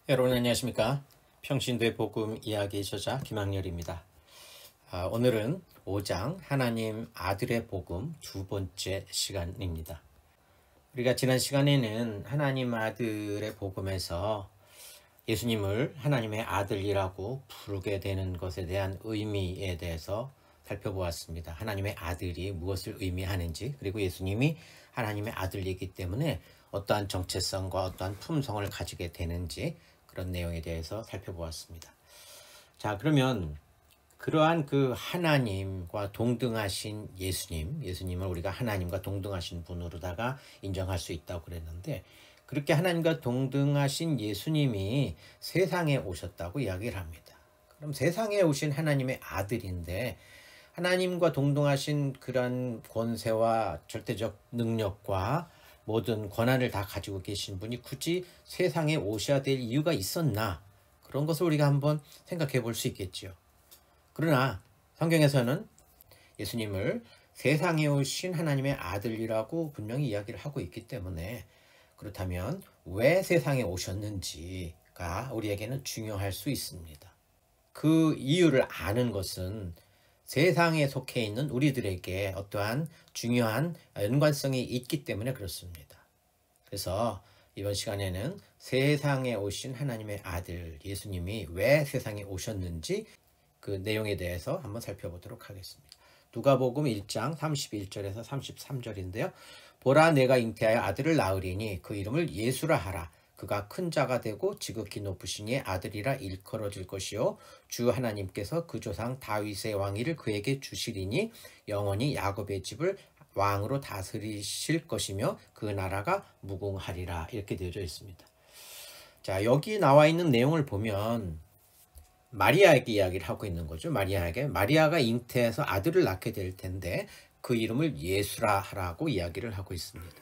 여러분 안녕하십니까? 평신도의 복음 이야기 저자 김학렬입니다. 오늘은 5장 하나님 아들의 복음 두 번째 시간입니다. 우리가 지난 시간에는 하나님 아들의 복음에서 예수님을 하나님의 아들이라고 부르게 되는 것에 대한 의미에 대해서 살펴보았습니다. 하나님의 아들이 무엇을 의미하는지, 그리고 예수님이 하나님의 아들이기 때문에 어떠한 정체성과 어떠한 품성을 가지게 되는지, 그런 내용에 대해서 살펴보았습니다. 자, 그러면 그러한 그 하나님과 동등하신 예수님을 우리가 하나님과 동등하신 분으로다가 인정할 수 있다고 그랬는데, 그렇게 하나님과 동등하신 예수님이 세상에 오셨다고 이야기를 합니다. 그럼 세상에 오신 하나님의 아들인데 하나님과 동등하신 그런 권세와 절대적 능력과 모든 권한을 다 가지고 계신 분이 굳이 세상에 오셔야 될 이유가 있었나? 그런 것을 우리가 한번 생각해 볼 수 있겠죠. 그러나 성경에서는 예수님을 세상에 오신 하나님의 아들이라고 분명히 이야기를 하고 있기 때문에, 그렇다면 왜 세상에 오셨는지가 우리에게는 중요할 수 있습니다. 그 이유를 아는 것은 세상에 속해 있는 우리들에게 어떠한 중요한 연관성이 있기 때문에 그렇습니다. 그래서 이번 시간에는 세상에 오신 하나님의 아들 예수님이 왜 세상에 오셨는지 그 내용에 대해서 한번 살펴보도록 하겠습니다. 누가복음 1장 31절에서 33절인데요. 보라, 내가 잉태하여 아들을 낳으리니 그 이름을 예수라 하라. 그가 큰 자가 되고 지극히 높으신 이의 아들이라 일컬어질 것이요 주 하나님께서 그 조상 다윗의 왕위를 그에게 주시리니 영원히 야곱의 집을 왕으로 다스리실 것이며 그 나라가 무궁하리라. 이렇게 되어져 있습니다. 자, 여기 나와 있는 내용을 보면 마리아에게 이야기를 하고 있는 거죠. 마리아가 잉태해서 아들을 낳게 될 텐데 그 이름을 예수라 하라고 이야기를 하고 있습니다.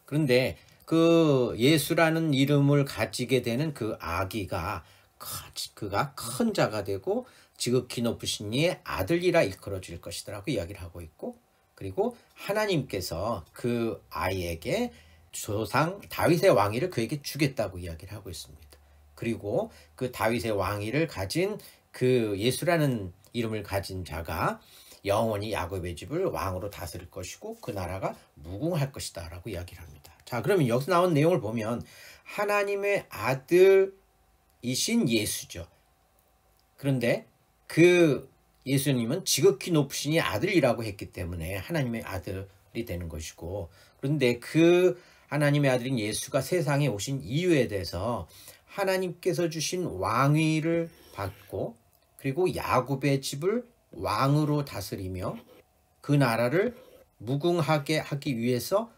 그런데 그 예수라는 이름을 가지게 되는 그 아기가 그가 큰 자가 되고 지극히 높으신 이의 아들이라 일컬어질 것이라고 이야기를 하고 있고, 그리고 하나님께서 그 아이에게 조상 다윗의 왕위를 그에게 주겠다고 이야기를 하고 있습니다. 그리고 그 다윗의 왕위를 가진 그 예수라는 이름을 가진 자가 영원히 야곱의 집을 왕으로 다스릴 것이고 그 나라가 무궁할 것이다 라고 이야기를 합니다. 자, 그러면 여기서 나온 내용을 보면 하나님의 아들이신 예수죠. 그런데 그 예수님은 지극히 높으신 이 아들이라고 했기 때문에 하나님의 아들이 되는 것이고, 그런데 그 하나님의 아들인 예수가 세상에 오신 이유에 대해서 하나님께서 주신 왕위를 받고, 그리고 야곱의 집을 왕으로 다스리며 그 나라를 무궁하게 하기 위해서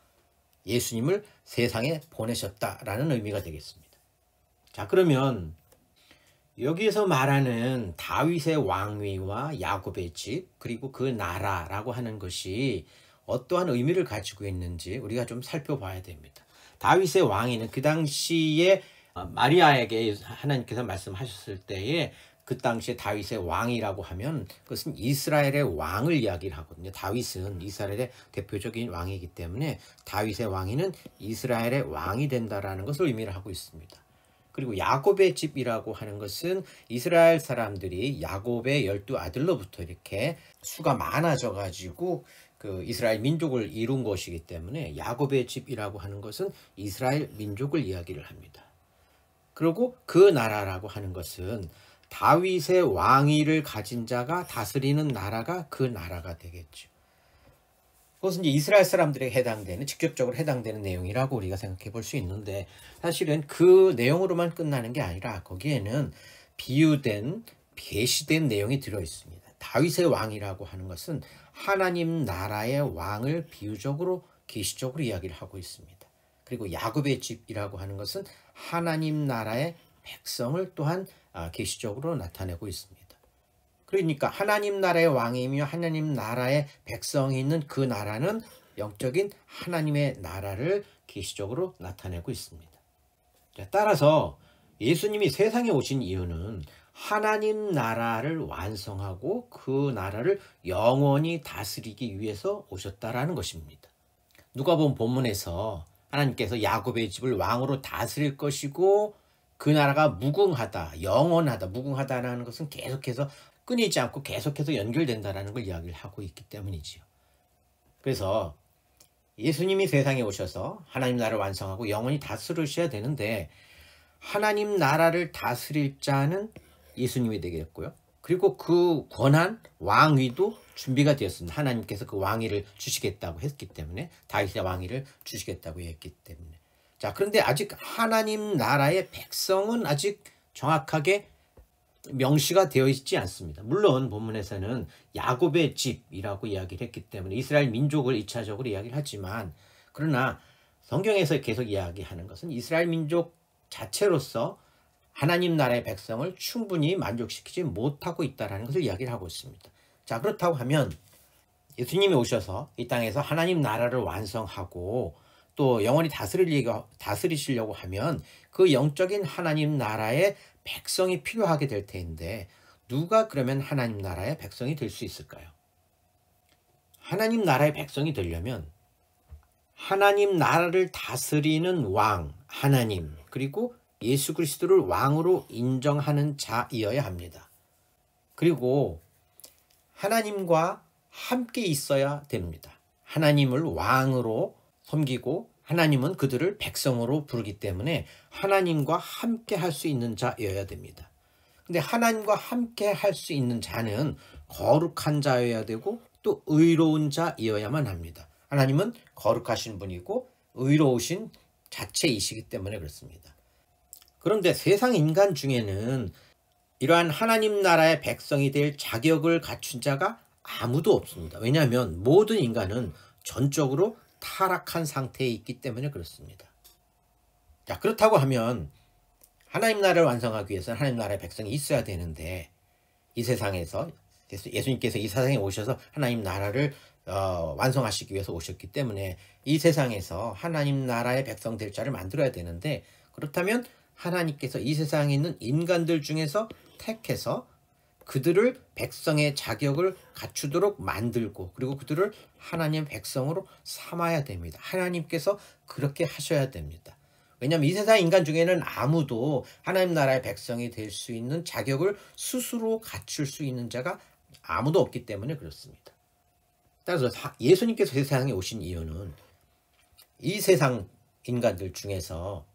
예수님을 세상에 보내셨다라는 의미가 되겠습니다. 자, 그러면 여기에서 말하는 다윗의 왕위와 야곱의 집, 그리고 그 나라라고 하는 것이 어떠한 의미를 가지고 있는지 우리가 좀 살펴봐야 됩니다. 다윗의 왕위는 그 당시에 마리아에게 하나님께서 말씀하셨을 때에 그 당시에 다윗의 왕이라고 하면 그것은 이스라엘의 왕을 이야기를 하거든요. 다윗은 이스라엘의 대표적인 왕이기 때문에 다윗의 왕위는 이스라엘의 왕이 된다라는 것을 의미를 하고 있습니다. 그리고 야곱의 집이라고 하는 것은 이스라엘 사람들이 야곱의 12아들로부터 이렇게 수가 많아져 가지고 그 이스라엘 민족을 이룬 것이기 때문에 야곱의 집이라고 하는 것은 이스라엘 민족을 이야기를 합니다. 그리고 그 나라라고 하는 것은 다윗의 왕위를 가진 자가 다스리는 나라가 그 나라가 되겠죠. 그것은 이제 이스라엘 사람들에게 해당되는, 직접적으로 해당되는 내용이라고 우리가 생각해 볼 수 있는데, 사실은 그 내용으로만 끝나는 게 아니라 거기에는 비유된, 계시된 내용이 들어 있습니다. 다윗의 왕이라고 하는 것은 하나님 나라의 왕을 비유적으로, 계시적으로 이야기를 하고 있습니다. 그리고 야곱의 집이라고 하는 것은 하나님 나라의 백성을 또한 계시적으로 나타내고 있습니다. 그러니까 하나님 나라의 왕이며 하나님 나라의 백성이 있는 그 나라는 영적인 하나님의 나라를 계시적으로 나타내고 있습니다. 따라서 예수님이 세상에 오신 이유는 하나님 나라를 완성하고 그 나라를 영원히 다스리기 위해서 오셨다라는 것입니다. 누가복음 본문에서 하나님께서 야곱의 집을 왕으로 다스릴 것이고 그 나라가 무궁하다, 영원하다. 무궁하다라는 것은 계속해서 끊이지 않고 계속해서 연결된다라는 걸 이야기를 하고 있기 때문이지요. 그래서 예수님이 세상에 오셔서 하나님 나라를 완성하고 영원히 다스리셔야 되는데, 하나님 나라를 다스릴 자는 예수님이 되겠고요. 그리고 그 권한, 왕위도 준비가 되었습니다. 하나님께서 그 왕위를 주시겠다고 했기 때문에, 다윗의 왕위를 주시겠다고 했기 때문에. 자, 그런데 아직 하나님 나라의 백성은 아직 정확하게 명시가 되어 있지 않습니다. 물론 본문에서는 야곱의 집이라고 이야기를 했기 때문에 이스라엘 민족을 2차적으로 이야기를 하지만, 그러나 성경에서 계속 이야기하는 것은 이스라엘 민족 자체로서 하나님 나라의 백성을 충분히 만족시키지 못하고 있다는 것을 이야기를 하고 있습니다. 자, 그렇다고 하면 예수님이 오셔서 이 땅에서 하나님 나라를 완성하고 또 영원히 다스리시려고 하면 그 영적인 하나님 나라의 백성이 필요하게 될 텐데, 누가 그러면 하나님 나라의 백성이 될 수 있을까요? 하나님 나라의 백성이 되려면 하나님 나라를 다스리는 왕, 하나님, 그리고 예수 그리스도를 왕으로 인정하는 자이어야 합니다. 그리고 하나님과 함께 있어야 됩니다. 하나님을 왕으로 섬기고 하나님은 그들을 백성으로 부르기 때문에 하나님과 함께 할 수 있는 자여야 됩니다. 근데 하나님과 함께 할 수 있는 자는 거룩한 자여야 되고 또 의로운 자여야만 합니다. 하나님은 거룩하신 분이고 의로우신 자체이시기 때문에 그렇습니다. 그런데 세상 인간 중에는 이러한 하나님 나라의 백성이 될 자격을 갖춘 자가 아무도 없습니다. 왜냐하면 모든 인간은 전적으로 타락한 상태에 있기 때문에 그렇습니다. 자, 그렇다고 하면 하나님 나라를 완성하기 위해서는 하나님 나라의 백성이 있어야 되는데, 이 세상에서 예수님께서 이 세상에 오셔서 하나님 나라를 완성하시기 위해서 오셨기 때문에 이 세상에서 하나님 나라의 백성 될 자를 만들어야 되는데, 그렇다면 하나님께서 이 세상에 있는 인간들 중에서 택해서 그들을 백성의 자격을 갖추도록 만들고, 그리고 그들을 하나님의 백성으로 삼아야 됩니다. 하나님께서 그렇게 하셔야 됩니다. 왜냐하면 이 세상 인간 중에는 아무도 하나님 나라의 백성이 될 수 있는 자격을 스스로 갖출 수 있는 자가 아무도 없기 때문에 그렇습니다. 따라서 예수님께서 세상에 오신 이유는 이 세상 인간들 중에서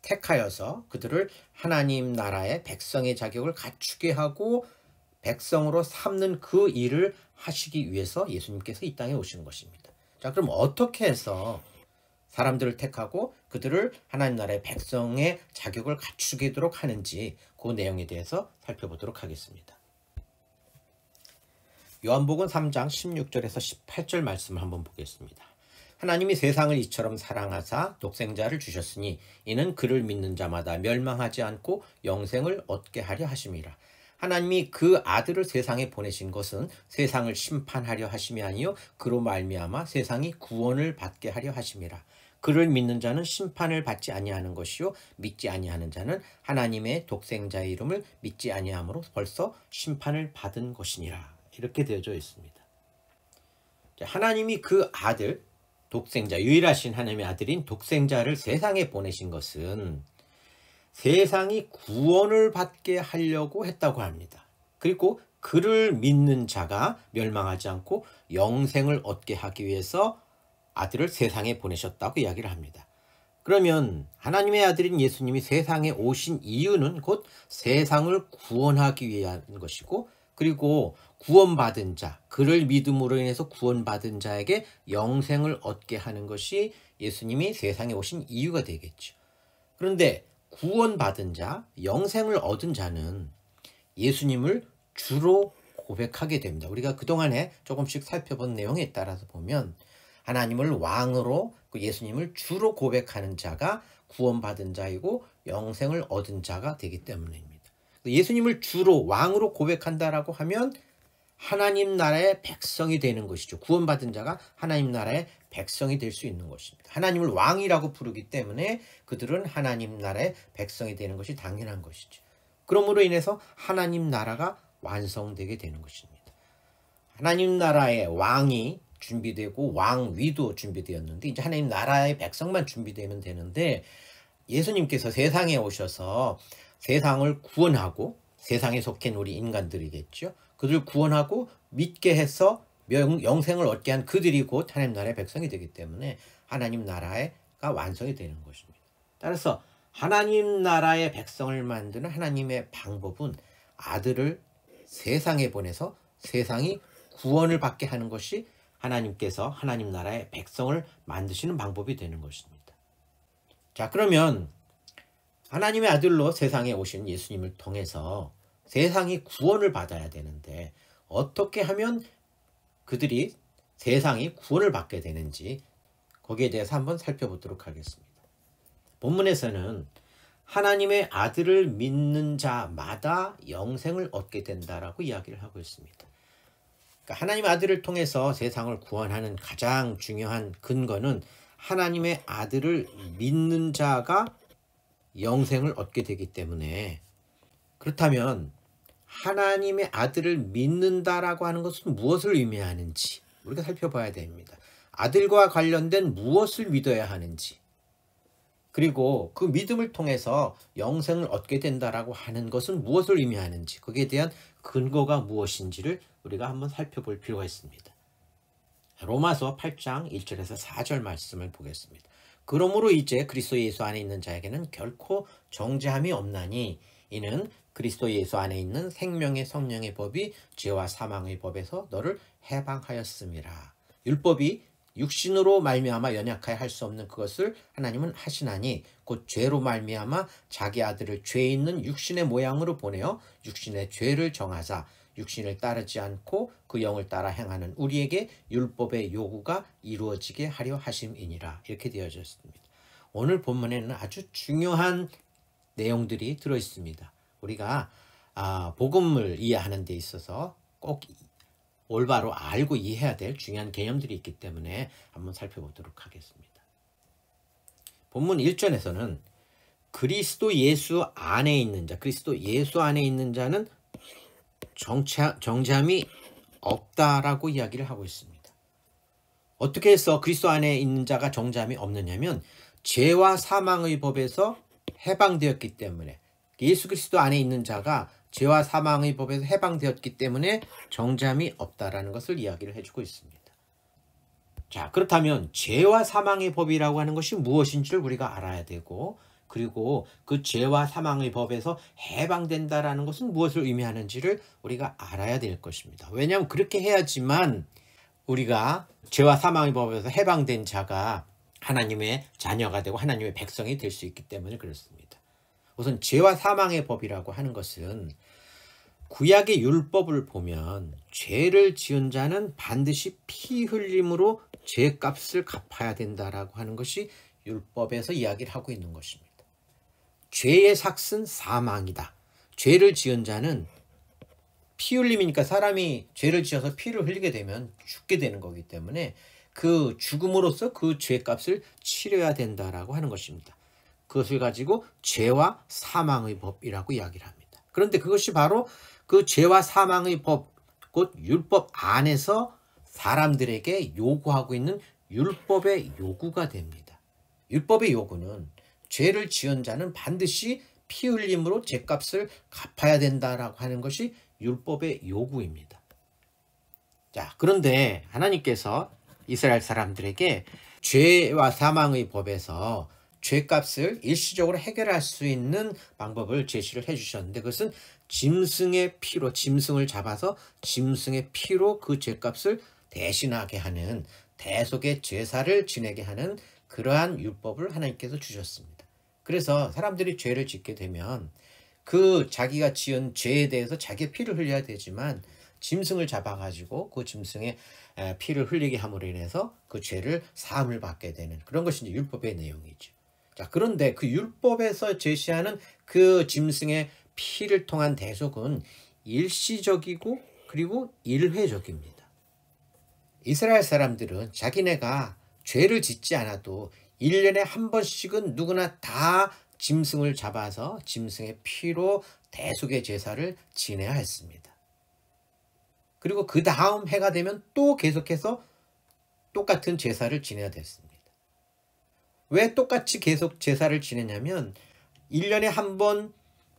택하여서 그들을 하나님 나라의 백성의 자격을 갖추게 하고 백성으로 삼는 그 일을 하시기 위해서 예수님께서 이 땅에 오신 것입니다. 자, 그럼 어떻게 해서 사람들을 택하고 그들을 하나님 나라의 백성의 자격을 갖추도록 하는지, 그 내용에 대해서 살펴보도록 하겠습니다. 요한복음 3장 16절에서 18절 말씀을 한번 보겠습니다. 하나님이 세상을 이처럼 사랑하사 독생자를 주셨으니 이는 그를 믿는 자마다 멸망하지 않고 영생을 얻게 하려 하심이라. 하나님이 그 아들을 세상에 보내신 것은 세상을 심판하려 하심이 아니요 그로 말미암아 세상이 구원을 받게 하려 하심이라. 그를 믿는 자는 심판을 받지 아니하는 것이요 믿지 아니하는 자는 하나님의 독생자의 이름을 믿지 아니함으로 벌써 심판을 받은 것이니라. 이렇게 되어져 있습니다. 하나님이 그 아들, 독생자, 유일하신 하나님의 아들인 독생자를 세상에 보내신 것은 세상이 구원을 받게 하려고 했다고 합니다. 그리고 그를 믿는 자가 멸망하지 않고 영생을 얻게 하기 위해서 아들을 세상에 보내셨다고 이야기를 합니다. 그러면 하나님의 아들인 예수님이 세상에 오신 이유는 곧 세상을 구원하기 위한 것이고, 그리고 구원받은 자, 그를 믿음으로 인해서 구원받은 자에게 영생을 얻게 하는 것이 예수님이 세상에 오신 이유가 되겠죠. 그런데 구원받은 자, 영생을 얻은 자는 예수님을 주로 고백하게 됩니다. 우리가 그동안에 조금씩 살펴본 내용에 따라서 보면 하나님을 왕으로, 예수님을 주로 고백하는 자가 구원받은 자이고 영생을 얻은 자가 되기 때문입니다. 예수님을 주로 왕으로 고백한다라고 하면 하나님 나라의 백성이 되는 것이죠. 구원받은 자가 하나님 나라의 백성이 될 수 있는 것입니다. 하나님을 왕이라고 부르기 때문에 그들은 하나님 나라의 백성이 되는 것이 당연한 것이죠. 그러므로 인해서 하나님 나라가 완성되게 되는 것입니다. 하나님 나라의 왕이 준비되고 왕위도 준비되었는데, 이제 하나님 나라의 백성만 준비되면 되는데, 예수님께서 세상에 오셔서 세상을 구원하고, 세상에 속한 우리 인간들이겠죠. 그들을 구원하고 믿게 해서 영생을 얻게 한 그들이 곧 하나님 나라의 백성이 되기 때문에 하나님 나라가 완성이 되는 것입니다. 따라서 하나님 나라의 백성을 만드는 하나님의 방법은 아들을 세상에 보내서 세상이 구원을 받게 하는 것이 하나님께서 하나님 나라의 백성을 만드시는 방법이 되는 것입니다. 자, 그러면 하나님의 아들로 세상에 오신 예수님을 통해서 세상이 구원을 받아야 되는데 어떻게 하면 그들이 세상이 구원을 받게 되는지 거기에 대해서 한번 살펴보도록 하겠습니다. 본문에서는 하나님의 아들을 믿는 자마다 영생을 얻게 된다라고 이야기를 하고 있습니다. 그러니까 하나님의 아들을 통해서 세상을 구원하는 가장 중요한 근거는 하나님의 아들을 믿는 자가 영생을 얻게 되기 때문에, 그렇다면 하나님의 아들을 믿는다라고 하는 것은 무엇을 의미하는지 우리가 살펴봐야 됩니다. 아들과 관련된 무엇을 믿어야 하는지, 그리고 그 믿음을 통해서 영생을 얻게 된다라고 하는 것은 무엇을 의미하는지, 거기에 대한 근거가 무엇인지를 우리가 한번 살펴볼 필요가 있습니다. 로마서 8장 1절에서 4절 말씀을 보겠습니다. 그러므로 이제 그리스도 예수 안에 있는 자에게는 결코 정죄함이 없나니 이는 그리스도 예수 안에 있는 생명의 성령의 법이 죄와 사망의 법에서 너를 해방하였음이라. 율법이 육신으로 말미암아 연약하여 할 수 없는 그것을 하나님은 하시나니 곧 죄로 말미암아 자기 아들을 죄 있는 육신의 모양으로 보내어 육신의 죄를 정하사 육신을 따르지 않고 그 영을 따라 행하는 우리에게 율법의 요구가 이루어지게 하려 하심이니라. 이렇게 되어져 있습니다. 오늘 본문에는 아주 중요한 내용들이 들어 있습니다. 우리가 복음을 이해하는 데 있어서 꼭 올바로 알고 이해해야 될 중요한 개념들이 있기 때문에 한번 살펴보도록 하겠습니다. 본문 1절에서는 그리스도 예수 안에 있는 자, 그리스도 예수 안에 있는 자는 정죄함이 없다라고 이야기를 하고 있습니다. 어떻게 해서 그리스도 안에 있는 자가 정죄함이 없느냐면 죄와 사망의 법에서 해방되었기 때문에, 예수 그리스도 안에 있는 자가 죄와 사망의 법에서 해방되었기 때문에 정죄함이 없다라는 것을 이야기를 해주고 있습니다. 자, 그렇다면 죄와 사망의 법이라고 하는 것이 무엇인지를 우리가 알아야 되고, 그리고 그 죄와 사망의 법에서 해방된다라는 것은 무엇을 의미하는지를 우리가 알아야 될 것입니다. 왜냐하면 그렇게 해야지만 우리가 죄와 사망의 법에서 해방된 자가 하나님의 자녀가 되고 하나님의 백성이 될 수 있기 때문에 그렇습니다. 우선 죄와 사망의 법이라고 하는 것은 구약의 율법을 보면 죄를 지은 자는 반드시 피 흘림으로 죄값을 갚아야 된다라고 하는 것이 율법에서 이야기를 하고 있는 것입니다. 죄의 삭은 사망이다. 죄를 지은 자는 피 흘림이니까 사람이 죄를 지어서 피를 흘리게 되면 죽게 되는 거기 때문에 그 죽음으로써 그 죄값을 치러야 된다라고 하는 것입니다. 그것을 가지고 죄와 사망의 법이라고 이야기를 합니다. 그런데 그것이 바로 그 죄와 사망의 법, 곧 율법 안에서 사람들에게 요구하고 있는 율법의 요구가 됩니다. 율법의 요구는 죄를 지은 자는 반드시 피 흘림으로 죄값을 갚아야 된다라고 하는 것이 율법의 요구입니다. 자, 그런데 하나님께서 이스라엘 사람들에게 죄와 사망의 법에서 죄값을 일시적으로 해결할 수 있는 방법을 제시를 해주셨는데, 그것은 짐승의 피로, 짐승을 잡아서 짐승의 피로 그 죄값을 대신하게 하는 대속의 제사를 지내게 하는 그러한 율법을 하나님께서 주셨습니다. 그래서 사람들이 죄를 짓게 되면 그 자기가 지은 죄에 대해서 자기의 피를 흘려야 되지만 짐승을 잡아가지고 그 짐승의 피를 흘리게 함으로 인해서 그 죄를 사함을 받게 되는 그런 것이 이제 율법의 내용이죠. 자, 그런데 그 율법에서 제시하는 그 짐승의 피를 통한 대속은 일시적이고 그리고 일회적입니다. 이스라엘 사람들은 자기네가 죄를 짓지 않아도 1년에 한 번씩은 누구나 다 짐승을 잡아서 짐승의 피로 대속의 제사를 지내야 했습니다. 그리고 그 다음 해가 되면 또 계속해서 똑같은 제사를 지내야 됐습니다. 왜 똑같이 계속 제사를 지내냐면 1년에 한 번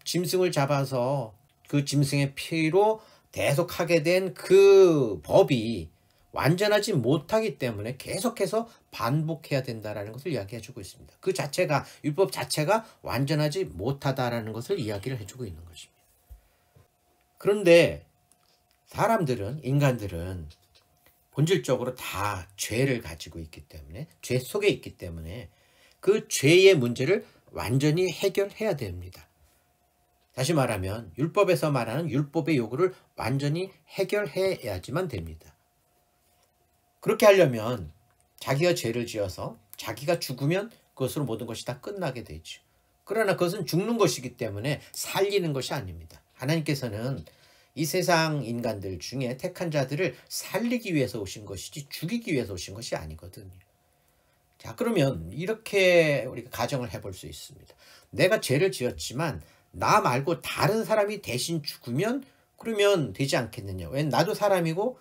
짐승을 잡아서 그 짐승의 피로 대속하게 된 그 법이 완전하지 못하기 때문에 계속해서 반복해야 된다는 것을 이야기해 주고 있습니다. 그 자체가, 율법 자체가 완전하지 못하다라는 것을 이야기를 해주고 있는 것입니다. 그런데 사람들은, 인간들은 본질적으로 다 죄를 가지고 있기 때문에, 죄 속에 있기 때문에 그 죄의 문제를 완전히 해결해야 됩니다. 다시 말하면 율법에서 말하는 율법의 요구를 완전히 해결해야지만 됩니다. 그렇게 하려면 자기가 죄를 지어서 자기가 죽으면 그것으로 모든 것이 다 끝나게 되죠. 그러나 그것은 죽는 것이기 때문에 살리는 것이 아닙니다. 하나님께서는 이 세상 인간들 중에 택한 자들을 살리기 위해서 오신 것이지 죽이기 위해서 오신 것이 아니거든요. 자, 그러면 이렇게 우리가 가정을 해볼 수 있습니다. 내가 죄를 지었지만 나 말고 다른 사람이 대신 죽으면 그러면 되지 않겠느냐. 왜냐면 나도 사람이고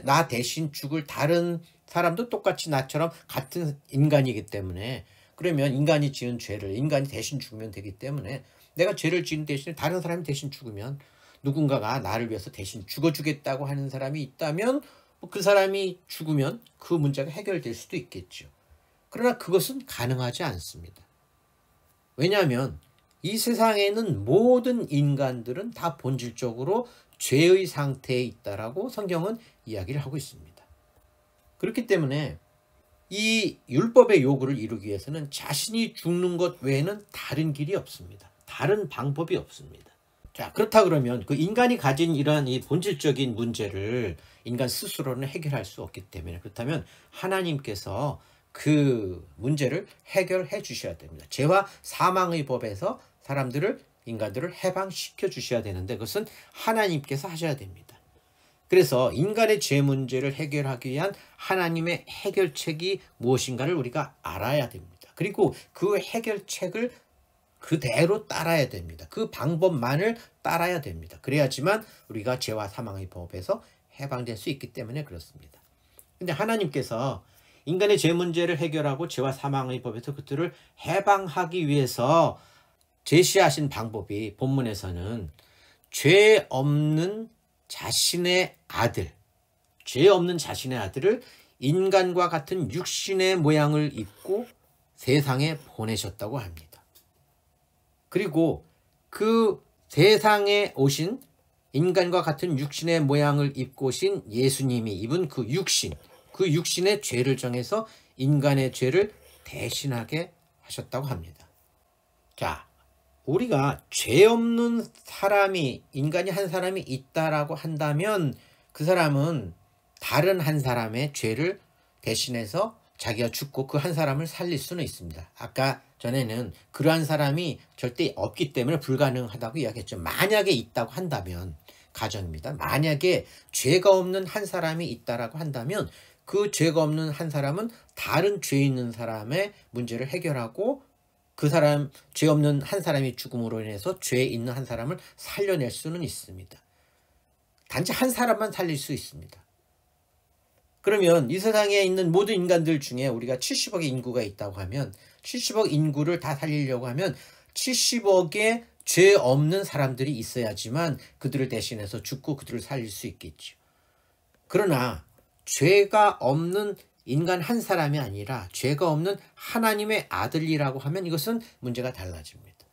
나 대신 죽을 다른 사람도 똑같이 나처럼 같은 인간이기 때문에, 그러면 인간이 지은 죄를 인간이 대신 죽으면 되기 때문에 내가 죄를 지은 대신에 다른 사람이 대신 죽으면, 누군가가 나를 위해서 대신 죽어주겠다고 하는 사람이 있다면 그 사람이 죽으면 그 문제가 해결될 수도 있겠죠. 그러나 그것은 가능하지 않습니다. 왜냐하면 이 세상에는 모든 인간들은 다 본질적으로 죄의 상태에 있다라고 성경은 이야기를 하고 있습니다. 그렇기 때문에 이 율법의 요구를 이루기 위해서는 자신이 죽는 것 외에는 다른 길이 없습니다. 다른 방법이 없습니다. 자, 그렇다 그러면 그 인간이 가진 이러한 이 본질적인 문제를 인간 스스로는 해결할 수 없기 때문에, 그렇다면 하나님께서 그 문제를 해결해 주셔야 됩니다. 죄와 사망의 법에서 인간들을 해방시켜 주셔야 되는데 그것은 하나님께서 하셔야 됩니다. 그래서 인간의 죄 문제를 해결하기 위한 하나님의 해결책이 무엇인가를 우리가 알아야 됩니다. 그리고 그 해결책을 그대로 따라야 됩니다. 그 방법만을 따라야 됩니다. 그래야지만 우리가 죄와 사망의 법에서 해방될 수 있기 때문에 그렇습니다. 근데 하나님께서 인간의 죄 문제를 해결하고 죄와 사망의 법에서 그들을 해방하기 위해서 제시하신 방법이 본문에서는 죄 없는 자신의 아들, 죄 없는 자신의 아들을 인간과 같은 육신의 모양을 입고 세상에 보내셨다고 합니다. 그리고 그 세상에 오신 인간과 같은 육신의 모양을 입고 오신 예수님이 입은 그 육신의 죄를 정해서 인간의 죄를 대신하게 하셨다고 합니다. 자, 우리가 죄 없는 사람이, 인간이 한 사람이 있다라고 한다면 그 사람은 다른 한 사람의 죄를 대신해서 자기가 죽고 그 한 사람을 살릴 수는 있습니다. 아까 전에는 그러한 사람이 절대 없기 때문에 불가능하다고 이야기했죠. 만약에 있다고 한다면, 가정입니다. 만약에 죄가 없는 한 사람이 있다라고 한다면 그 죄가 없는 한 사람은 다른 죄 있는 사람의 문제를 해결하고 그 사람, 죄 없는 한 사람이 죽음으로 인해서 죄 있는 한 사람을 살려낼 수는 있습니다. 단지 한 사람만 살릴 수 있습니다. 그러면 이 세상에 있는 모든 인간들 중에 우리가 70억의 인구가 있다고 하면 70억 인구를 다 살리려고 하면 70억의 죄 없는 사람들이 있어야지만 그들을 대신해서 죽고 그들을 살릴 수 있겠죠. 그러나 죄가 없는 인간 한 사람이 아니라 죄가 없는 하나님의 아들이라고 하면 이것은 문제가 달라집니다.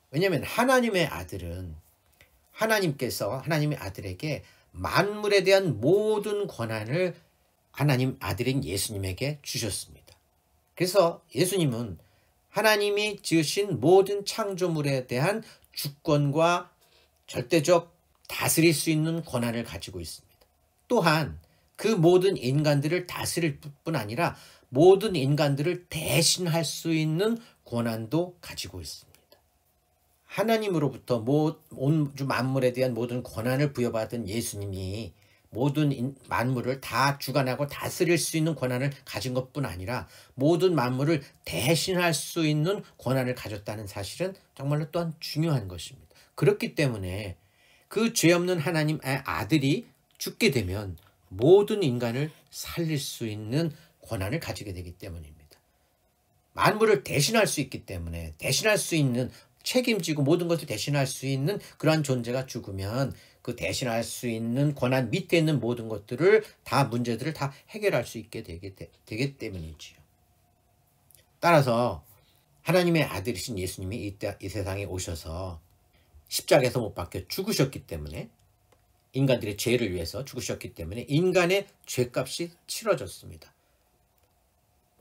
왜냐하면 하나님의 아들은 하나님의 아들에게 만물에 대한 모든 권한을 하나님 아들인 예수님에게 주셨습니다. 그래서 예수님은 하나님이 지으신 모든 창조물에 대한 주권과 절대적 다스릴 수 있는 권한을 가지고 있습니다. 또한 그 모든 인간들을 다스릴 뿐 아니라 모든 인간들을 대신할 수 있는 권한도 가지고 있습니다. 하나님으로부터 온 만물에 대한 모든 권한을 부여받은 예수님이 모든 만물을 다 주관하고 다스릴 수 있는 권한을 가진 것뿐 아니라 모든 만물을 대신할 수 있는 권한을 가졌다는 사실은 정말로 또한 중요한 것입니다. 그렇기 때문에 그 죄 없는 하나님의 아들이 죽게 되면 모든 인간을 살릴 수 있는 권한을 가지게 되기 때문입니다. 만물을 대신할 수 있기 때문에 대신할 수 있는 책임지고 모든 것을 대신할 수 있는 그러한 존재가 죽으면 그 대신할 수 있는 권한 밑에 있는 모든 것들을 다 문제들을 다 해결할 수 있게 되기 때문이지요. 따라서 하나님의 아들이신 예수님이 이 세상에 오셔서 십자가에서 못 박혀 죽으셨기 때문에 인간들의 죄를 위해서 죽으셨기 때문에 인간의 죄값이 치러졌습니다.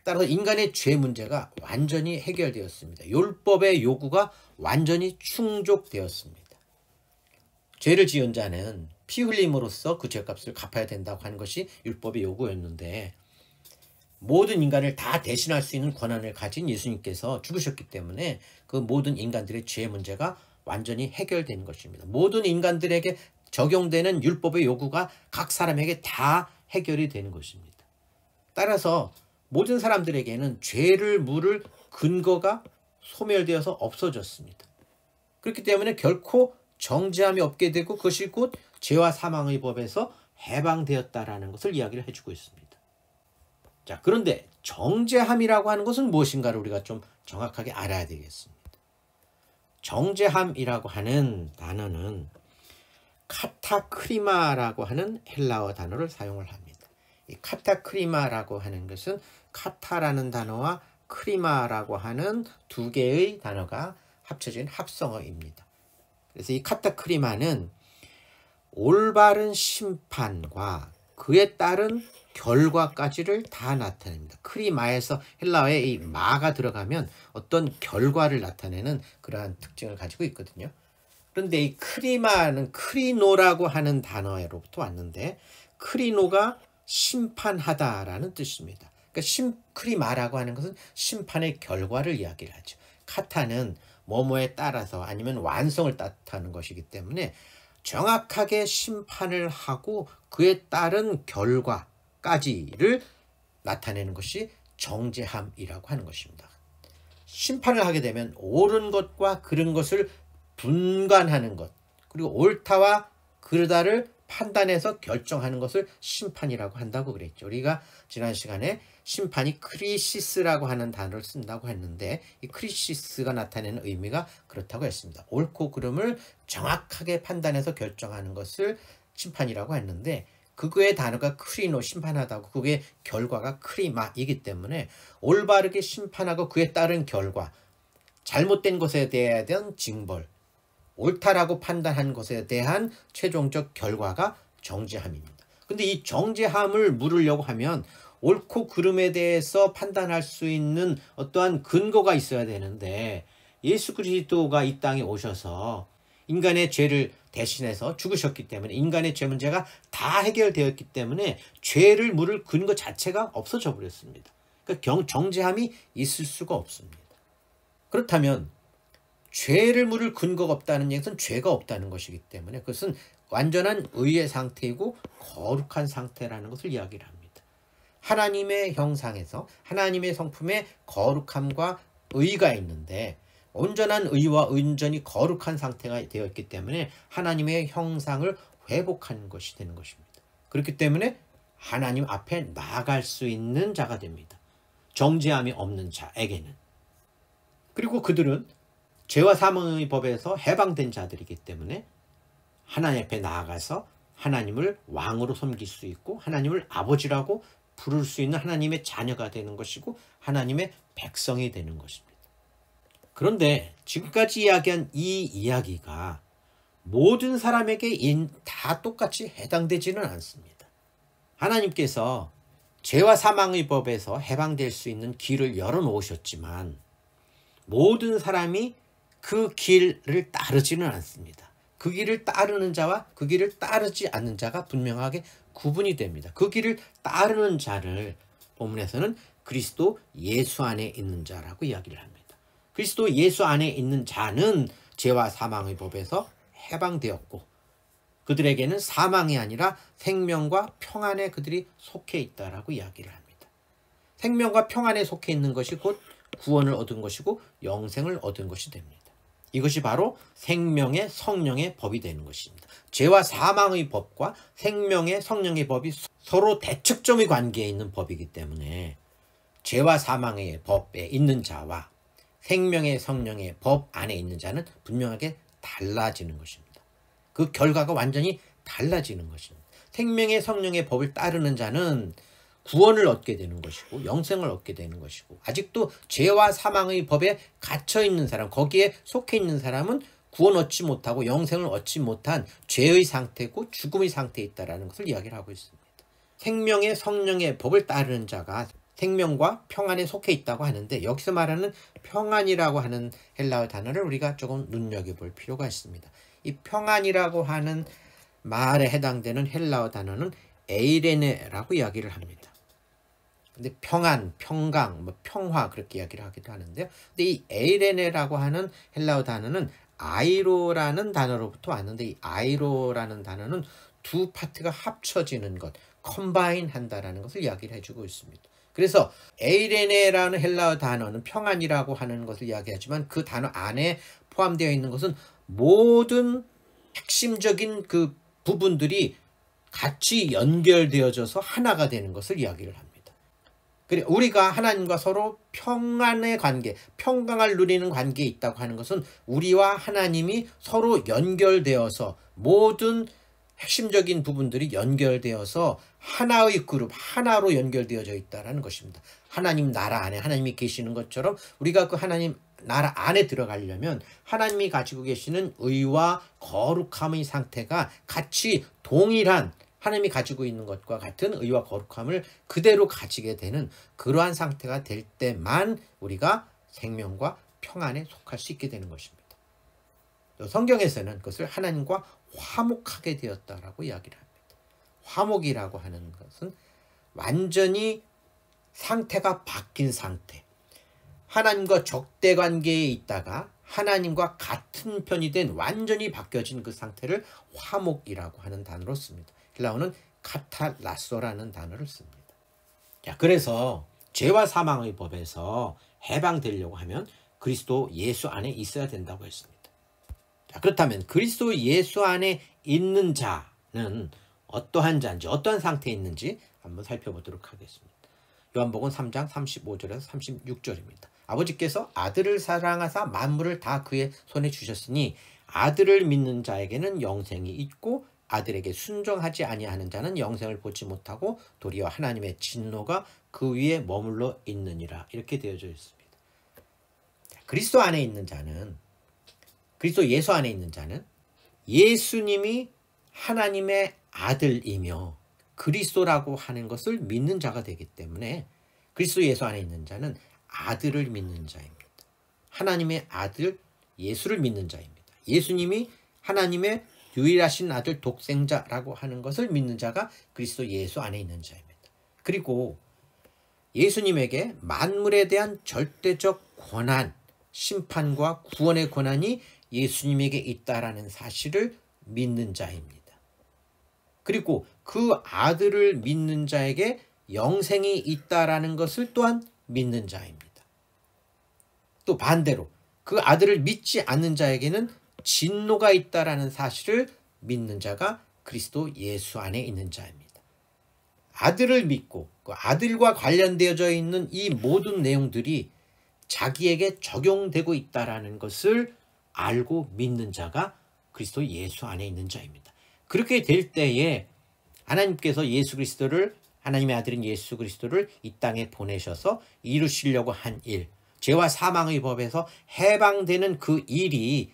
따라서 인간의 죄 문제가 완전히 해결되었습니다. 율법의 요구가 완전히 충족되었습니다. 죄를 지은 자는 피 흘림으로써 그 죄값을 갚아야 된다고 하는 것이 율법의 요구였는데 모든 인간을 다 대신할 수 있는 권한을 가진 예수님께서 죽으셨기 때문에 그 모든 인간들의 죄 문제가 완전히 해결된 것입니다. 모든 인간들에게 적용되는 율법의 요구가 각 사람에게 다 해결이 되는 것입니다. 따라서 모든 사람들에게는 죄를 물을 근거가 소멸되어서 없어졌습니다. 그렇기 때문에 결코 정죄함이 없게 되고 그것이 곧 죄와 사망의 법에서 해방되었다라는 것을 이야기를 해주고 있습니다. 자, 그런데 정죄함이라고 하는 것은 무엇인가를 우리가 좀 정확하게 알아야 되겠습니다. 정죄함이라고 하는 단어는 카타크리마라고 하는 헬라어 단어를 사용을 합니다. 이 카타크리마라고 하는 것은 카타라는 단어와 크리마라고 하는 두 개의 단어가 합쳐진 합성어입니다. 그래서 이 카타크리마는 올바른 심판과 그에 따른 결과까지를 다 나타냅니다. 크리마에서 헬라어에 이 마가 들어가면 어떤 결과를 나타내는 그러한 특징을 가지고 있거든요. 그런데 이 크리마는 크리노라고 하는 단어로부터 왔는데 크리노가 심판하다라는 뜻입니다. 그러니까 크리마라고 하는 것은 심판의 결과를 이야기를 하죠. 카타는 뭐뭐에 따라서 아니면 완성을 뜻하는 것이기 때문에 정확하게 심판을 하고 그에 따른 결과까지를 나타내는 것이 정죄함이라고 하는 것입니다. 심판을 하게 되면 옳은 것과 그른 것을 분간하는 것, 그리고 옳다와 그르다를 판단해서 결정하는 것을 심판이라고 한다고 그랬죠. 우리가 지난 시간에 심판이 크리시스라고 하는 단어를 쓴다고 했는데 이 크리시스가 나타내는 의미가 그렇다고 했습니다. 옳고 그름을 정확하게 판단해서 결정하는 것을 심판이라고 했는데 그거의 단어가 크리노, 심판하다고 그게 결과가 크리마이기 때문에 올바르게 심판하고 그에 따른 결과, 잘못된 것에 대한 징벌, 옳다라고 판단한 것에 대한 최종적 결과가 정죄함입니다. 근데 이 정죄함을 물으려고 하면 옳고 그름에 대해서 판단할 수 있는 어떠한 근거가 있어야 되는데 예수 그리스도가 이 땅에 오셔서 인간의 죄를 대신해서 죽으셨기 때문에 인간의 죄 문제가 다 해결되었기 때문에 죄를 물을 근거 자체가 없어져 버렸습니다. 그러니까 정죄함이 있을 수가 없습니다. 그렇다면 죄를 물을 근거가 없다는 것은 죄가 없다는 것이기 때문에 그것은 완전한 의의 상태이고 거룩한 상태라는 것을 이야기를 합니다. 하나님의 형상에서 하나님의 성품에 거룩함과 의가 있는데 온전한 의와 온전히 거룩한 상태가 되었기 때문에 하나님의 형상을 회복하는 것이 되는 것입니다. 그렇기 때문에 하나님 앞에 나아갈 수 있는 자가 됩니다. 정죄함이 없는 자에게는. 그리고 그들은 죄와 사망의 법에서 해방된 자들이기 때문에 하나님 앞에 나아가서 하나님을 왕으로 섬길 수 있고 하나님을 아버지라고 부를 수 있는 하나님의 자녀가 되는 것이고 하나님의 백성이 되는 것입니다. 그런데 지금까지 이야기한 이 이야기가 모든 사람에게 다 똑같이 해당되지는 않습니다. 하나님께서 죄와 사망의 법에서 해방될 수 있는 길을 열어놓으셨지만 모든 사람이 그 길을 따르지는 않습니다. 그 길을 따르는 자와 그 길을 따르지 않는 자가 분명하게 구분이 됩니다. 그 길을 따르는 자를 본문에서는 그리스도 예수 안에 있는 자라고 이야기를 합니다. 그리스도 예수 안에 있는 자는 죄와 사망의 법에서 해방되었고 그들에게는 사망이 아니라 생명과 평안에 그들이 속해 있다라고 이야기를 합니다. 생명과 평안에 속해 있는 것이 곧 구원을 얻은 것이고 영생을 얻은 것이 됩니다. 이것이 바로 생명의 성령의 법이 되는 것입니다. 죄와 사망의 법과 생명의 성령의 법이 서로 대척점의 관계에 있는 법이기 때문에 죄와 사망의 법에 있는 자와 생명의 성령의 법 안에 있는 자는 분명하게 달라지는 것입니다. 그 결과가 완전히 달라지는 것입니다. 생명의 성령의 법을 따르는 자는 구원을 얻게 되는 것이고 영생을 얻게 되는 것이고, 아직도 죄와 사망의 법에 갇혀 있는 사람, 거기에 속해 있는 사람은 구원 얻지 못하고 영생을 얻지 못한 죄의 상태고 죽음의 상태에 있다는 것을 이야기를 하고 있습니다. 생명의 성령의 법을 따르는 자가 생명과 평안에 속해 있다고 하는데, 여기서 말하는 평안이라고 하는 헬라어 단어를 우리가 조금 눈여겨볼 필요가 있습니다. 이 평안이라고 하는 말에 해당되는 헬라어 단어는 에이레네라고 이야기를 합니다. 근데 평안, 평강, 평화 그렇게 이야기를 하기도 하는데요. 근데 이 에이레네라고 하는 헬라어 단어는 아이로라는 단어로부터 왔는데, 이 아이로라는 단어는 두 파트가 합쳐지는 것, 컴바인 한다라는 것을 이야기를 해주고 있습니다. 그래서 에이레네라는 헬라어 단어는 평안이라고 하는 것을 이야기하지만, 그 단어 안에 포함되어 있는 것은 모든 핵심적인 그 부분들이 같이 연결되어져서 하나가 되는 것을 이야기를 합니다. 그리고 우리가 하나님과 서로 평안의 관계, 평강을 누리는 관계에 있다고 하는 것은 우리와 하나님이 서로 연결되어서 모든 핵심적인 부분들이 연결되어서 하나의 그룹, 하나로 연결되어져 있다는 것입니다. 하나님 나라 안에 하나님이 계시는 것처럼 우리가 그 하나님 나라 안에 들어가려면 하나님이 가지고 계시는 의와 거룩함의 상태가 같이 동일한, 하나님이 가지고 있는 것과 같은 의와 거룩함을 그대로 가지게 되는 그러한 상태가 될 때만 우리가 생명과 평안에 속할 수 있게 되는 것입니다. 성경에서는 그것을 하나님과 화목하게 되었다라고 이야기를 합니다. 화목이라고 하는 것은 완전히 상태가 바뀐 상태, 하나님과 적대 관계에 있다가 하나님과 같은 편이 된 완전히 바뀌어진 그 상태를 화목이라고 하는 단어로 씁니다. 헬라어는 카탈라소라는 단어를 씁니다. 자, 그래서 죄와 사망의 법에서 해방되려고 하면 그리스도 예수 안에 있어야 된다고 했습니다. 자, 그렇다면 그리스도 예수 안에 있는 자는 어떠한 자인지, 어떠한 상태에 있는지 한번 살펴보도록 하겠습니다. 요한복음 3장 35절에서 36절입니다. 아버지께서 아들을 사랑하사 만물을 다 그의 손에 주셨으니 아들을 믿는 자에게는 영생이 있고 아들에게 순종하지 아니하는 자는 영생을 보지 못하고 도리어 하나님의 진노가 그 위에 머물러 있느니라. 이렇게 되어져 있습니다. 그리스도 안에 있는 자는, 그리스도 예수 안에 있는 자는 예수님이 하나님의 아들이며 그리스도라고 하는 것을 믿는 자가 되기 때문에 그리스도 예수 안에 있는 자는 아들을 믿는 자입니다. 하나님의 아들 예수를 믿는 자입니다. 예수님이 하나님의 유일하신 아들 독생자라고 하는 것을 믿는 자가 그리스도 예수 안에 있는 자입니다. 그리고 예수님에게 만물에 대한 절대적 권한, 심판과 구원의 권한이 예수님에게 있다라는 사실을 믿는 자입니다. 그리고 그 아들을 믿는 자에게 영생이 있다라는 것을 또한 믿는 자입니다. 또 반대로 그 아들을 믿지 않는 자에게는 진노가 있다라는 사실을 믿는 자가 그리스도 예수 안에 있는 자입니다. 아들을 믿고 그 아들과 관련되어져 있는 이 모든 내용들이 자기에게 적용되고 있다라는 것을 알고 믿는 자가 그리스도 예수 안에 있는 자입니다. 그렇게 될 때에 하나님께서 예수 그리스도를, 하나님의 아들인 예수 그리스도를 이 땅에 보내셔서 이루시려고 한 일, 죄와 사망의 법에서 해방되는 그 일이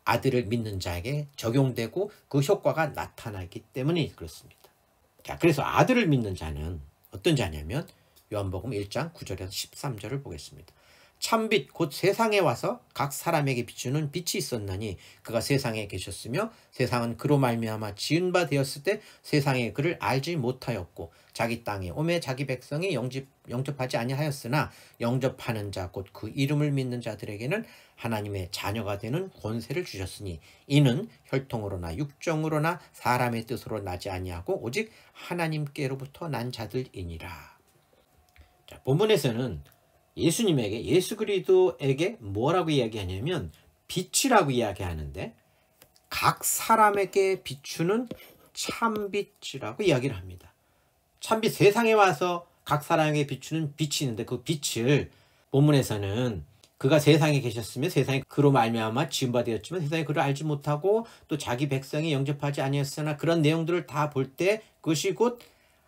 아들을 믿는 자에게 적용되고 그 효과가 나타나기 때문에 그렇습니다. 자, 그래서 아들을 믿는 자는 어떤 자냐면 요한복음 1장 9절에서 13절을 보겠습니다. 참빛 곧 세상에 와서 각 사람에게 비추는 빛이 있었나니 그가 세상에 계셨으며 세상은 그로 말미암아 지은 바 되었을 때 세상에 그를 알지 못하였고 자기 땅에 오매 자기 백성이 영접하지 아니하였으나 영접하는 자 곧 그 이름을 믿는 자들에게는 하나님의 자녀가 되는 권세를 주셨으니 이는 혈통으로나 육정으로나 사람의 뜻으로 나지 아니하고 오직 하나님께로부터 난 자들이니라. 자, 본문에서는 예수님에게, 예수 그리스도에게 뭐라고 이야기하냐면 빛이라고 이야기하는데 각 사람에게 비추는 참빛이라고 이야기를 합니다. 참빛, 세상에 와서 각 사람에게 비추는 빛이 있는데 그 빛을 본문에서는 그가 세상에 계셨으며 세상이 그로 말미암아 지은 바 되었지만 세상이 그를 알지 못하고 또 자기 백성이 영접하지 아니하였으나 그런 내용들을 다 볼 때 그것이 곧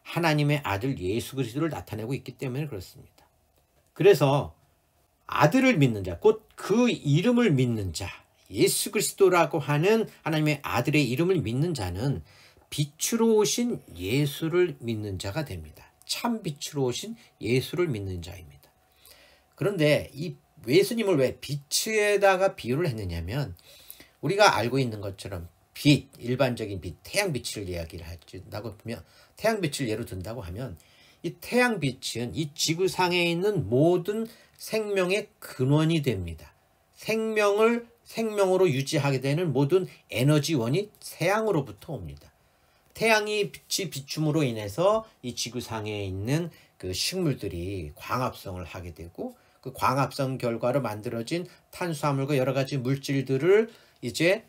하나님의 아들 예수 그리스도를 나타내고 있기 때문에 그렇습니다. 그래서 아들을 믿는 자, 곧 그 이름을 믿는 자, 예수 그리스도라고 하는 하나님의 아들의 이름을 믿는 자는 빛으로 오신 예수를 믿는 자가 됩니다. 참 빛으로 오신 예수를 믿는 자입니다. 그런데 이 예수님을 왜 빛에다가 비유를 했느냐면 우리가 알고 있는 것처럼 빛, 일반적인 빛, 태양빛을 이야기를 한다고 보면 태양빛을 예로 든다고 하면 이 태양빛은 이 지구상에 있는 모든 생명의 근원이 됩니다. 생명으로 유지하게 되는 모든 에너지원이 태양으로부터 옵니다. 태양이 빛이 비춤으로 인해서 이 지구상에 있는 그 식물들이 광합성을 하게 되고 그 광합성 결과로 만들어진 탄수화물과 여러 가지 물질들을 이제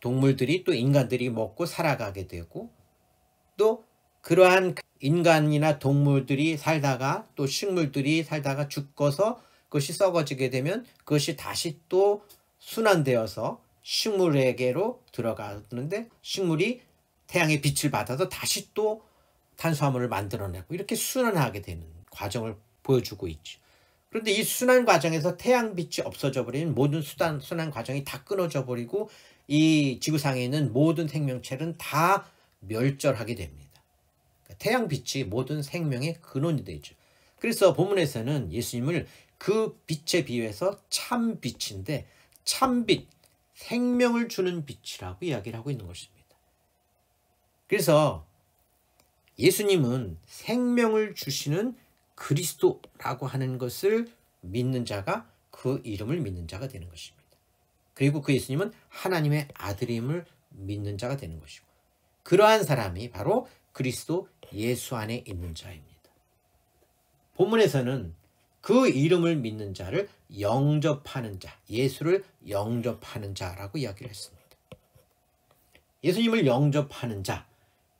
동물들이 또 인간들이 먹고 살아가게 되고 또 그러한 인간이나 동물들이 살다가 또 식물들이 살다가 죽어서 그것이 썩어지게 되면 그것이 다시 또 순환되어서 식물에게로 들어가는데 식물이 태양의 빛을 받아서 다시 또 탄수화물을 만들어내고 이렇게 순환하게 되는 과정을 보여주고 있죠. 그런데 이 순환 과정에서 태양빛이 없어져 버리면 모든 순환 과정이 다 끊어져 버리고 이 지구상에 있는 모든 생명체는 다 멸절하게 됩니다. 태양빛이 모든 생명의 근원이 되죠. 그래서 본문에서는 예수님을 그 빛에 비유해서 참빛인데 참빛, 생명을 주는 빛이라고 이야기를 하고 있는 것입니다. 그래서 예수님은 생명을 주시는 그리스도라고 하는 것을 믿는 자가 그 이름을 믿는 자가 되는 것입니다. 그리고 그 예수님은 하나님의 아들임을 믿는 자가 되는 것이고 그러한 사람이 바로 그리스도 예수 안에 있는 자입니다. 본문에서는 그 이름을 믿는 자를 영접하는 자, 예수를 영접하는 자라고 이야기를 했습니다. 예수님을 영접하는 자,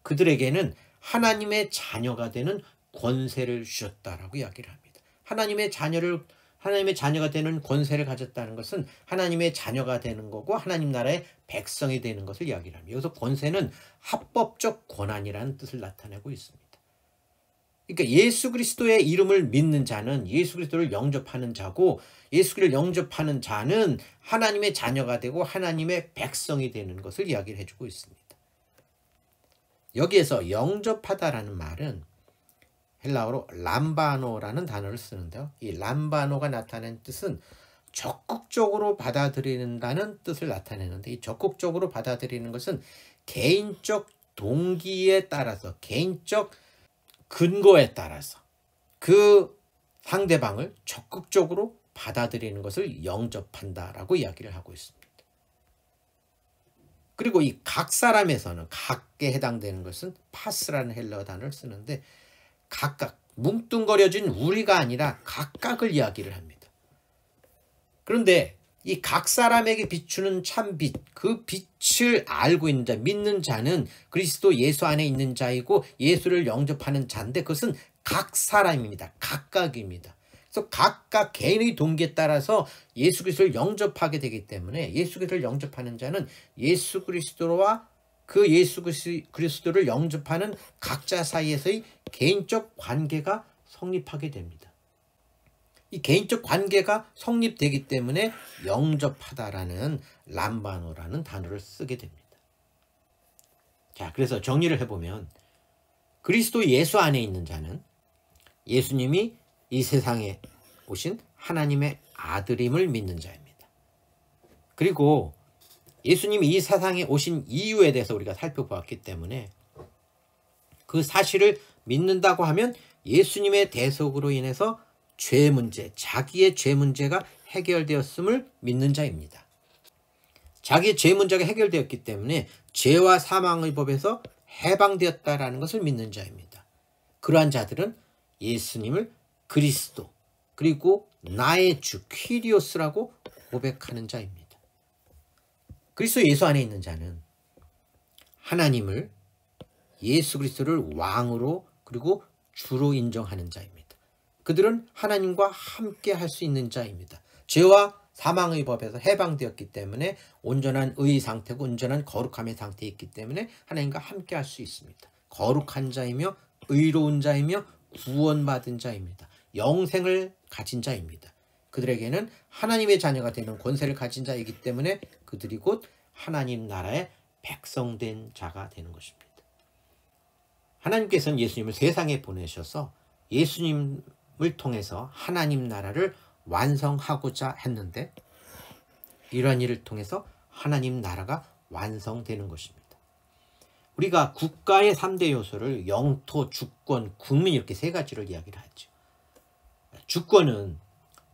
그들에게는 하나님의 자녀가 되는 권세를 주셨다라고 이야기를 합니다. 하나님의 자녀가 되는 권세를 가졌다는 것은 하나님의 자녀가 되는 거고 하나님 나라의 백성이 되는 것을 이야기를 합니다. 여기서 권세는 합법적 권한이라는 뜻을 나타내고 있습니다. 그러니까 예수 그리스도의 이름을 믿는 자는 예수 그리스도를 영접하는 자고 예수 그리스도를 영접하는 자는 하나님의 자녀가 되고 하나님의 백성이 되는 것을 이야기를 해주고 있습니다. 여기에서 영접하다라는 말은 헬라어로 람바노라는 단어를 쓰는데요. 이 람바노가 나타낸 뜻은 적극적으로 받아들인다는 뜻을 나타내는데 이 적극적으로 받아들이는 것은 개인적 동기에 따라서 개인적 근거에 따라서 그 상대방을 적극적으로 받아들이는 것을 영접한다라고 이야기를 하고 있습니다. 그리고 이 각 사람에서는 각에 해당되는 것은 파스라는 헬라어 단어를 쓰는데 각각 뭉뚱거려진 우리가 아니라 각각을 이야기를 합니다. 그런데 이 각 사람에게 비추는 참빛, 그 빛을 알고 있는 자, 믿는 자는 그리스도 예수 안에 있는 자이고 예수를 영접하는 자인데 그것은 각 사람입니다. 각각입니다. 그래서 각각 개인의 동기에 따라서 예수 그리스도를 영접하게 되기 때문에 예수 그리스도를 영접하는 자는 예수 그리스도와 그 예수 그리스도를 영접하는 각자 사이에서의 개인적 관계가 성립하게 됩니다. 이 개인적 관계가 성립되기 때문에 영접하다라는 람바노라는 단어를 쓰게 됩니다. 자, 그래서 정리를 해보면 그리스도 예수 안에 있는 자는 예수님이 이 세상에 오신 하나님의 아들임을 믿는 자입니다. 그리고 예수님이 이 세상에 오신 이유에 대해서 우리가 살펴보았기 때문에 그 사실을 믿는다고 하면 예수님의 대속으로 인해서 죄 문제, 자기의 죄 문제가 해결되었음을 믿는 자입니다. 자기의 죄 문제가 해결되었기 때문에 죄와 사망의 법에서 해방되었다라는 것을 믿는 자입니다. 그러한 자들은 예수님을 그리스도 그리고 나의 주 퀴리오스라고 고백하는 자입니다. 그리스도 예수 안에 있는 자는 하나님을 예수 그리스도를 왕으로 그리고 주로 인정하는 자입니다. 그들은 하나님과 함께 할 수 있는 자입니다. 죄와 사망의 법에서 해방되었기 때문에 온전한 의 상태고 온전한 거룩함의 상태에 있기 때문에 하나님과 함께 할 수 있습니다. 거룩한 자이며 의로운 자이며 구원받은 자입니다. 영생을 가진 자입니다. 그들에게는 하나님의 자녀가 되는 권세를 가진 자이기 때문에 그들이 곧 하나님 나라의 백성된 자가 되는 것입니다. 하나님께서는 예수님을 세상에 보내셔서 예수님을 통해서 하나님 나라를 완성하고자 했는데 이러한 일을 통해서 하나님 나라가 완성되는 것입니다. 우리가 국가의 3대 요소를 영토, 주권, 국민 이렇게 세 가지를 이야기를 하죠. 주권은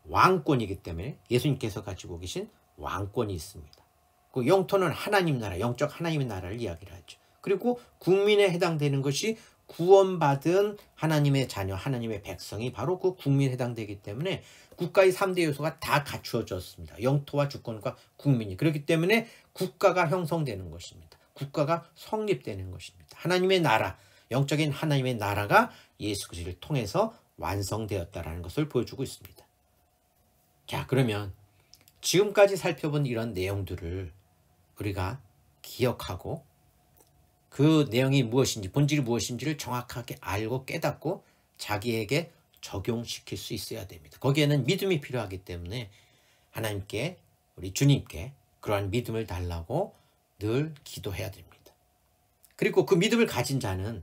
왕권이기 때문에 예수님께서 가지고 계신 왕권이 있습니다. 그 영토는 하나님 나라, 영적 하나님의 나라를 이야기를 하죠. 그리고 국민에 해당되는 것이 구원받은 하나님의 자녀, 하나님의 백성이 바로 그 국민에 해당되기 때문에 국가의 3대 요소가 다 갖추어졌습니다. 영토와 주권과 국민이. 그렇기 때문에 국가가 형성되는 것입니다. 국가가 성립되는 것입니다. 하나님의 나라, 영적인 하나님의 나라가 예수 그리스도를 통해서 완성되었다라는 것을 보여주고 있습니다. 자, 그러면 지금까지 살펴본 이런 내용들을 우리가 기억하고 그 내용이 무엇인지, 본질이 무엇인지를 정확하게 알고 깨닫고 자기에게 적용시킬 수 있어야 됩니다. 거기에는 믿음이 필요하기 때문에 하나님께, 우리 주님께 그러한 믿음을 달라고 늘 기도해야 됩니다. 그리고 그 믿음을 가진 자는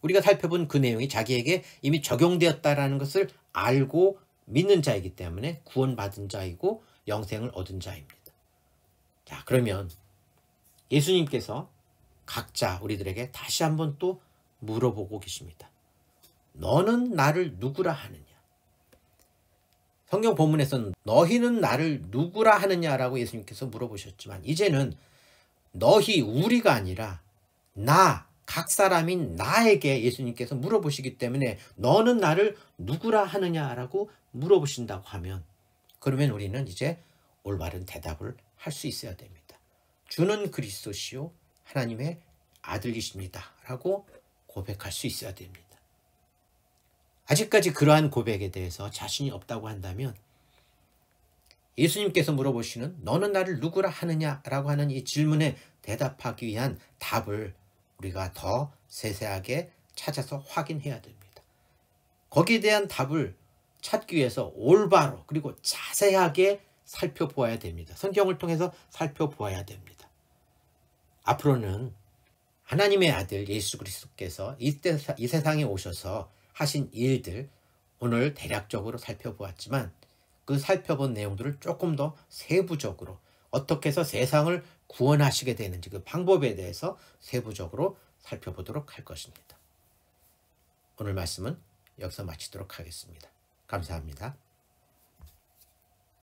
우리가 살펴본 그 내용이 자기에게 이미 적용되었다라는 것을 알고 믿는 자이기 때문에 구원받은 자이고 영생을 얻은 자입니다. 자, 그러면 예수님께서 각자 우리들에게 다시 한번 또 물어보고 계십니다. 너는 나를 누구라 하느냐? 성경 본문에서는 너희는 나를 누구라 하느냐라고 예수님께서 물어보셨지만 이제는 너희, 우리가 아니라 나, 각 사람인 나에게 예수님께서 물어보시기 때문에 너는 나를 누구라 하느냐라고 물어보신다고 하면 그러면 우리는 이제 올바른 대답을 할 수 있어야 됩니다. 주는 그리스도시요 하나님의 아들이십니다 라고 고백할 수 있어야 됩니다. 아직까지 그러한 고백에 대해서 자신이 없다고 한다면 예수님께서 물어보시는 너는 나를 누구라 하느냐라고 하는 이 질문에 대답하기 위한 답을 우리가 더 세세하게 찾아서 확인해야 됩니다. 거기에 대한 답을 찾기 위해서 올바로 그리고 자세하게 살펴보아야 됩니다. 성경을 통해서 살펴보아야 됩니다. 앞으로는 하나님의 아들 예수 그리스도께서 이 세상에 오셔서 하신 일들 오늘 대략적으로 살펴보았지만 그 살펴본 내용들을 조금 더 세부적으로 어떻게 해서 세상을 구원하시게 되는지 그 방법에 대해서 세부적으로 살펴보도록 할 것입니다. 오늘 말씀은 여기서 마치도록 하겠습니다. 감사합니다.